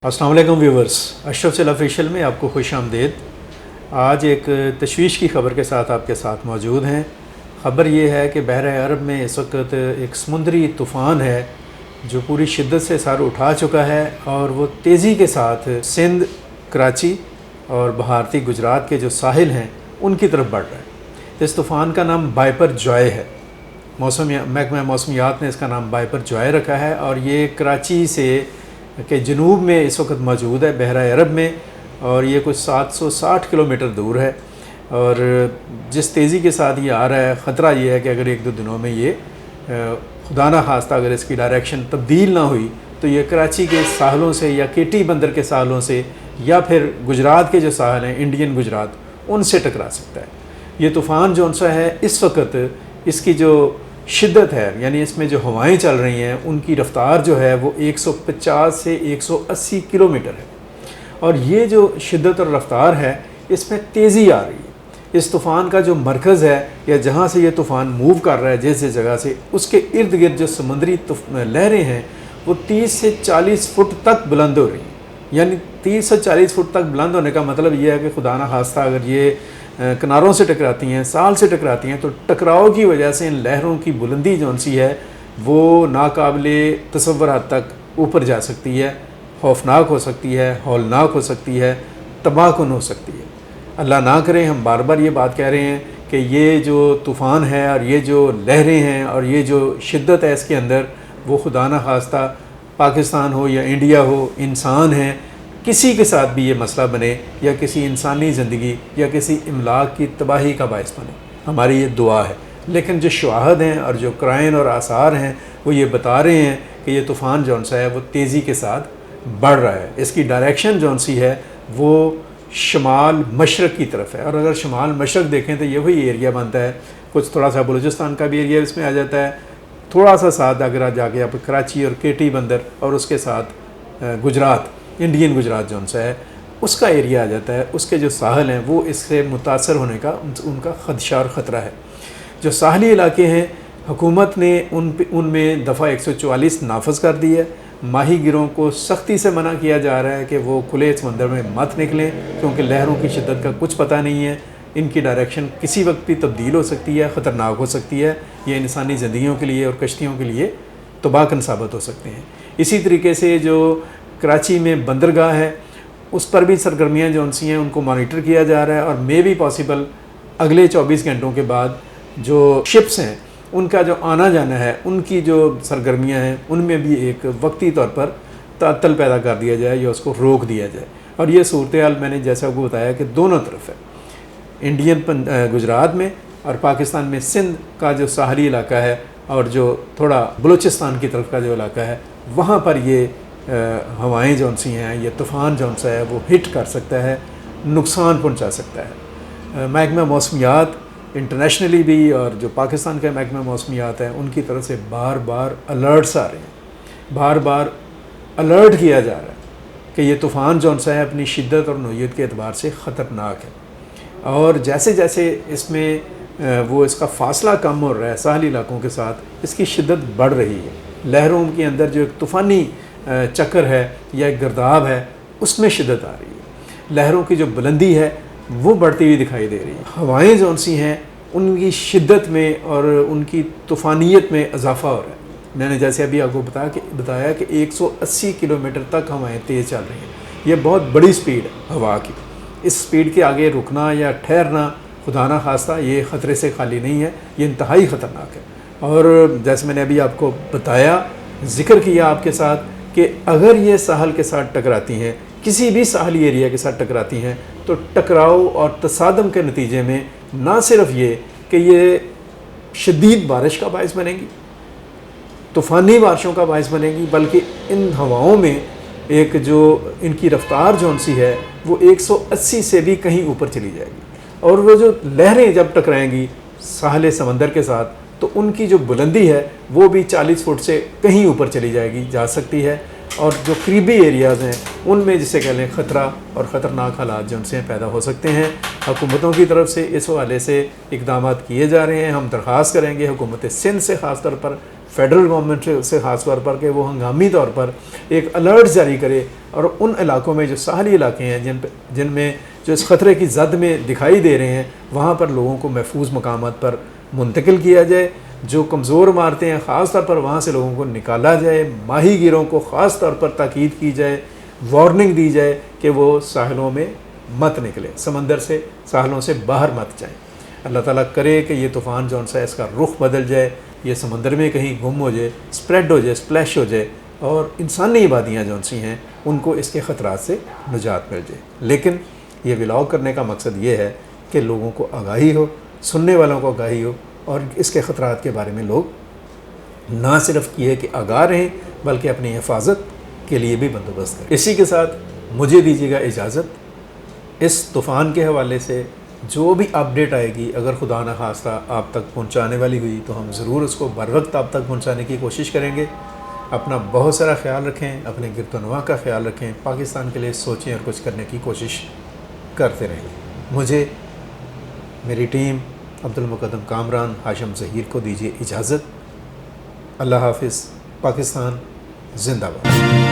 अस्सलाम वालेकुम व्यूवर्स, अशरफ चल ऑफिशियल में आपको खुश आमदीद। आज एक तशवीश की ख़बर के साथ आपके साथ मौजूद हैं। ख़बर ये है कि बहर अरब में इस वक्त एक समुंदरी तूफ़ान है जो पूरी शिद्दत से सर उठा चुका है और वो तेज़ी के साथ सिंध, कराची और भारतीय गुजरात के जो साहिल हैं उनकी तरफ बढ़ रहा है। इस तूफ़ान का नाम बाइपर जॉय है। महकमा मौसमियात ने इसका नाम बाइपर जॉय रखा है और ये कराची से के जनूब में इस वक्त मौजूद है, बहरा अरब में, और ये कुछ 760 किलोमीटर दूर है। और जिस तेज़ी के साथ ये आ रहा है, ख़तरा ये है कि अगर एक दो दिनों में ये खुदा ना खास्ता अगर इसकी डायरेक्शन तब्दील ना हुई तो ये कराची के साहलों से या केटी बंदर के साहलों से या फिर गुजरात के जो साहल हैं, इंडियन गुजरात, उनसे टकरा सकता है। ये तूफ़ान जो सा है इस वक्त इसकी जो शिद्दत है, यानी इसमें जो हवाएं चल रही हैं उनकी रफ़्तार जो है वो 150 से 180 किलोमीटर है। और ये जो शिद्दत और रफ़्तार है इसमें तेज़ी आ रही है। इस तूफ़ान का जो मरकज़ है या जहाँ से ये तूफ़ान मूव कर रहा है जिस जगह से, उसके इर्द गिर्द जो समुद्री लहरें हैं वो 30 से 40 फुट तक बुलंद हो रही हैं। यानी 30 से 40 फुट तक बुलंद होने का मतलब ये है कि खुदा ना खास्ता अगर ये किनारों से टकराती हैं, साल से टकराती हैं, तो टकराव की वजह से इन लहरों की बुलंदी जौन सी है वो नाकाबिले तसव्वुर हद तक ऊपर जा सकती है, खौफनाक हो सकती है, हौलनाक हो सकती है, तबाहकुन हो सकती है। अल्लाह ना करे, हम बार बार ये बात कह रहे हैं कि ये जो तूफ़ान है और ये जो लहरें हैं और ये जो शिद्दत है इसके अंदर, वो खुदा ना खास्ता पाकिस्तान हो या इंडिया हो, इंसान हैं, किसी के साथ भी ये मसला बने या किसी इंसानी ज़िंदगी या किसी इमलाक की तबाही का बायस बने, हमारी ये दुआ है। लेकिन जो शवाहद हैं और जो क्राइन और आसार हैं वो ये बता रहे हैं कि ये तूफ़ान जौन सा है वो तेज़ी के साथ बढ़ रहा है। इसकी डायरेक्शन जौन सी है वो शमाल मशरक़ की तरफ है। और अगर शमाल मशरक़ देखें तो ये वही एरिया बनता है, कुछ थोड़ा सा बलूचिस्तान का भी एरिया इसमें आ जाता है, थोड़ा सा साथ अगर जाके आप कराची और केटी बंदर और उसके साथ गुजरात, इंडियन गुजरात जौन सा है उसका एरिया आ जाता है। उसके जो साहल हैं वो इससे मुतासर होने का उनका खदशा और ख़तरा है। जो साहली इलाके हैं हुकूमत ने उनमें दफ़ा 144 नाफज कर दी है। माही गिरों को सख्ती से मना किया जा रहा है कि वो खुले समंदर में मत निकलें, क्योंकि लहरों की शिद्दत का कुछ पता नहीं है, इनकी डायरेक्शन किसी वक्त भी तब्दील हो सकती है, ख़तरनाक हो सकती है, ये इंसानी ज़िंदगियों के लिए और कश्तियों के लिए तबाहकुन साबित हो सकते हैं। इसी तरीके से जो कराची में बंदरगाह है उस पर भी सरगर्मियाँ जो सी हैं उनको मॉनिटर किया जा रहा है। और मे भी पॉसिबल अगले 24 घंटों के बाद जो शिप्स हैं उनका जो आना जाना है, उनकी जो सरगर्मियाँ हैं उनमें भी एक वक्ती तौर पर तातल पैदा कर दिया जाए या उसको रोक दिया जाए। और ये सूरत हाल मैंने जैसा आपको बताया कि दोनों तरफ है, इंडियन गुजरात में और पाकिस्तान में सिंध का जो साहली इलाका है और जो थोड़ा बलूचिस्तान की तरफ का जो इलाका है वहाँ पर ये हवाएं जौन सी हैं, ये तूफ़ान जौन सा है वो हिट कर सकता है, नुकसान पहुंचा सकता है। महकमा मौसमियात इंटरनेशनली भी और जो पाकिस्तान का महकमा मौसमियात है उनकी तरफ से बार बार अलर्ट्स आ रहे हैं, बार बार अलर्ट किया जा रहा है कि ये तूफ़ान जौन सा है अपनी शिद्दत और नोयत के एतबार से ख़तरनाक है। और जैसे जैसे इसमें वो इसका फ़ासला कम हो रहा है साहली इलाकों के साथ, इसकी शिद्दत बढ़ रही है। लहरों के अंदर जो एक तूफ़ानी चक्कर है या एक गर्दाब है उसमें शिद्दत आ रही है। लहरों की जो बुलंदी है वो बढ़ती हुई दिखाई दे रही है। हवाएं जौन सी हैं उनकी शिद्दत में और उनकी तूफ़ानियत में इजाफ़ा हो रहा है। मैंने जैसे अभी आपको बताया कि 180 किलोमीटर तक हवाएं तेज़ चल रही हैं। ये बहुत बड़ी स्पीड है हवा की। इस स्पीड के आगे रुकना या ठहरना खुदा ना खास्ता ये ख़तरे से खाली नहीं है, ये इंतहाई ख़तरनाक है। और जैसे मैंने अभी आपको बताया, ज़िक्र किया आपके साथ कि अगर ये साहल के साथ टकराती हैं, किसी भी साहली एरिया के साथ टकराती हैं, तो टकराव और तसादम के नतीजे में ना सिर्फ ये कि ये शदीद बारिश का बायस बनेंगी, तूफ़ानी बारिशों का बायस बनेगी, बल्कि इन हवाओं में एक जो इनकी रफ़्तार जौन सी है वो 180 से भी कहीं ऊपर चली जाएगी। और वो जो लहरें जब टकराएंगी साहले समंदर के साथ तो उनकी जो बुलंदी है वो भी 40 फुट से कहीं ऊपर चली जा सकती है। और जो करीबी एरियाज़ हैं उनमें जिसे कह लें ख़तरा और ख़तरनाक हालात जो उनसे पैदा हो सकते हैं। हुकूमतों की तरफ से इस हवाले से इकदाम किए जा रहे हैं। हम दरख्वास्त करेंगे हुकूमत सिंध से ख़ास तौर पर फेडरल गवर्नमेंट से ख़ास तौर पर कि वो हंगामी तौर पर एक अलर्ट जारी करे और उन इलाकों में जो साहली इलाके हैं जिनमें जो इस ख़तरे की जद में दिखाई दे रहे हैं वहाँ पर लोगों को महफूज मकामात पर मुंतकिल किया जाए। जो कमज़ोर इमारतें हैं ख़ास तौर पर वहाँ से लोगों को निकाला जाए। माही गिरों को ख़ास तौर पर ताकीद की जाए, वार्निंग दी जाए कि वो साहिलों में मत निकले, समंदर से साहिलों से बाहर मत जाएं। अल्लाह ताला करे कि ये तूफ़ान जौन सा इसका रुख बदल जाए, ये समंदर में कहीं गुम हो जाए, स्प्रेड हो जाए, स्प्लैश हो जाए और इंसानी आबादियाँ जौन सी हैं उनको इसके ख़तरात से निजात मिल जाए। लेकिन ये व्लॉग करने का मकसद ये है कि लोगों को आगाही हो, सुनने वालों को आगाही हो और इसके ख़तरात के बारे में लोग ना सिर्फ ये कि आगाह रहें बल्कि अपनी हिफाजत के लिए भी बंदोबस्त करें। इसी के साथ मुझे दीजिएगा इजाज़त। इस तूफ़ान के हवाले से जो भी अपडेट आएगी अगर खुदा न खास्ता आप तक पहुंचाने वाली हुई तो हम ज़रूर उसको बर वक्त आप तक पहुंचाने की कोशिश करेंगे। अपना बहुत सारा ख्याल रखें, अपने गिरदोनवा का ख्याल रखें, पाकिस्तान के लिए सोचें और कुछ करने की कोशिश करते रहें। मुझे, मेरी टीम, अब्दुल मुक़द्दम कामरान, हाशिम ज़हीर को दीजिए इजाज़त। अल्लाह हाफ़िज़। पाकिस्तान ज़िंदाबाद।